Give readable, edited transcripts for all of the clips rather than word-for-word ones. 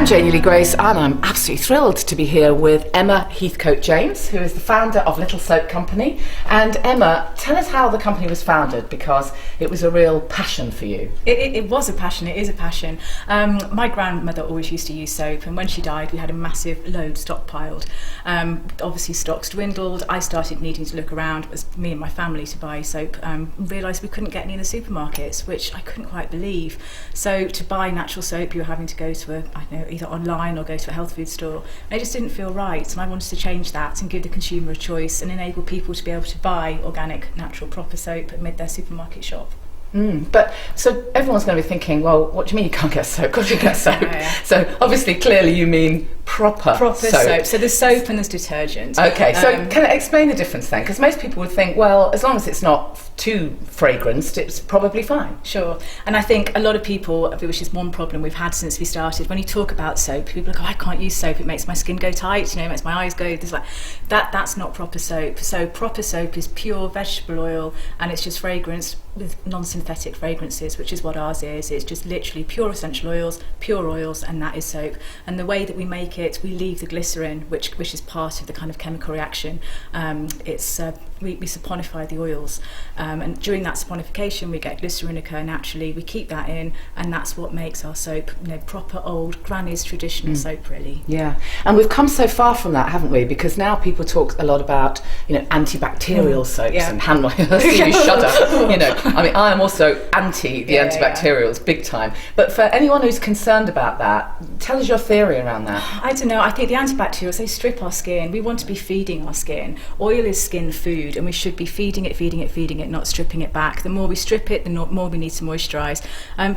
I'm Janey Lee Grace, and I'm absolutely thrilled to be here with Emma Heathcote-James, who is the founder of Little Soap Company. And Emma, tell us how the company was founded, because it was a real passion for you. It was a passion, it is a passion. My grandmother always used to use soap, and when she died we had a massive load stockpiled. Obviously stocks dwindled, I started needing to look around, it was me and my family, to buy soap. Realised we couldn't get any in the supermarkets, which I couldn't quite believe. So to buy natural soap you were having to go to either online or go to a health food store. And it just didn't feel right, and I wanted to change that and give the consumer a choice and enable people to be able to buy organic, natural, proper soap amid their supermarket shop. But so everyone's going to be thinking, well, what do you mean you can't get soap? Of course you get soap. Yeah. So obviously, clearly you mean proper soap. So there's soap and there's detergent. Okay, so can I explain the difference then? Because most people would think, well, as long as it's not too fragranced, it's probably fine. Sure. And I think a lot of people, which is one problem we've had since we started, when you talk about soap, people go, I can't use soap, it makes my skin go tight, it makes my eyes go, that's not proper soap. So proper soap is pure vegetable oil, and it's just fragranced with non-synthetic fragrances, which is what ours is. It's just literally pure essential oils, pure oils, and that is soap. And the way that we make it, we leave the glycerin, which is part of the kind of chemical reaction. We saponify the oils, and during that saponification we get glycerin occur naturally. We keep that in, and that's what makes our soap, proper old granny's traditional soap, really. Yeah, and we've come so far from that, haven't we? Because now people talk a lot about antibacterial soaps and hand oils. You shudder. I mean, I am also anti the antibacterials, big time. But for anyone who's concerned about that, tell us your theory around that. I don't know. I think the antibacterials, they strip our skin. We want to be feeding our skin. Oil is skin food, and we should be feeding it, not stripping it back. The more we strip it, the more we need to moisturise.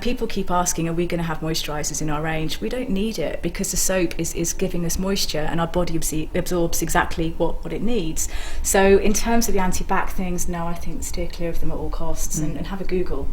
People keep asking, are we going to have moisturisers in our range? We don't need it, because the soap is giving us moisture, and our body absorbs exactly what it needs. So in terms of the anti-bac things, no, I think steer clear of them at all costs, and have a Google.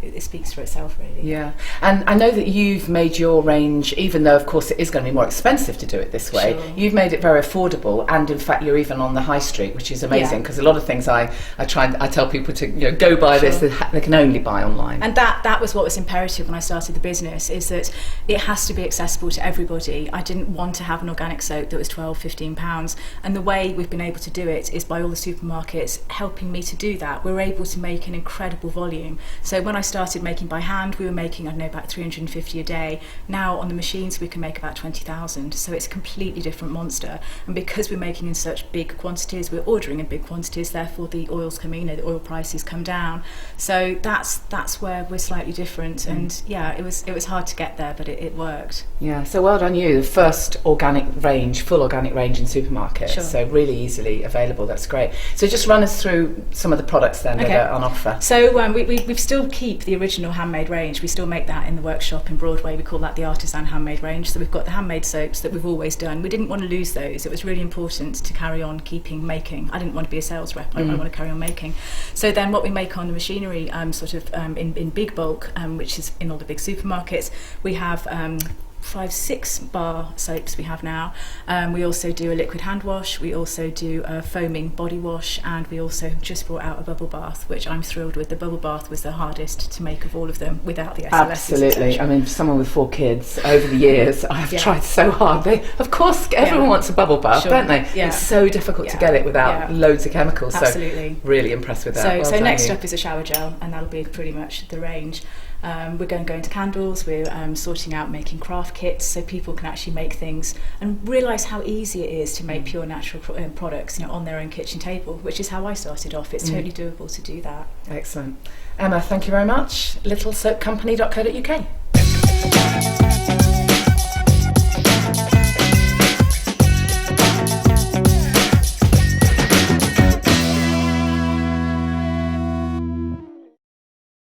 It speaks for itself, really. Yeah, and I know that you've made your range, even though of course it is going to be more expensive to do it this way, sure, you've made it very affordable, and in fact you're even on the high street, which is amazing, because a lot of things I tell people to go buy sure, this, they can only buy online. And that was what was imperative when I started the business, is that it has to be accessible to everybody. I didn't want to have an organic soap that was £12-15, and the way we've been able to do it is by all the supermarkets helping me to do that. We're able to make an incredible volume. So when I started making by hand, we were making about 350 a day. Now on the machines we can make about 20,000, so it's a completely different monster. And because we're making in such big quantities, we're ordering in big quantities, therefore the oils come in, the oil prices come down. So that's where we're slightly different. And yeah, it was hard to get there, but it worked. Yeah, so well done you. The first organic range, full organic range in supermarkets, sure, so really easily available. That's great. So just run us through some of the products then that are on offer. So we still keep the original handmade range. We still make that in the workshop in Broadway. We call that the artisan handmade range. So we've got the handmade soaps that we've always done. We didn't want to lose those. It was really important to carry on making. I didn't want to be a sales rep. I want to carry on making. So then what we make on the machinery, in big bulk, which is in all the big supermarkets, we have 5-6 bar soaps we have now. We also do a liquid hand wash, we also do a foaming body wash, and we also just brought out a bubble bath, which I'm thrilled with. The bubble bath was the hardest to make of all of them without the SLS. Absolutely. I mean, for someone with 4 kids, over the years I've tried so hard. Of course everyone wants a bubble bath, sure, don't they? Yeah. It's so difficult to get it without loads of chemicals. Absolutely. So really impressed with that. So next up is a shower gel, and that'll be pretty much the range. We're going to go into candles. We're sorting out making craft kits, so people can actually make things and realise how easy it is to make pure natural products on their own kitchen table, which is how I started off. It's totally doable to do that. Excellent. Emma, thank you very much. littlesoapcompany.co.uk.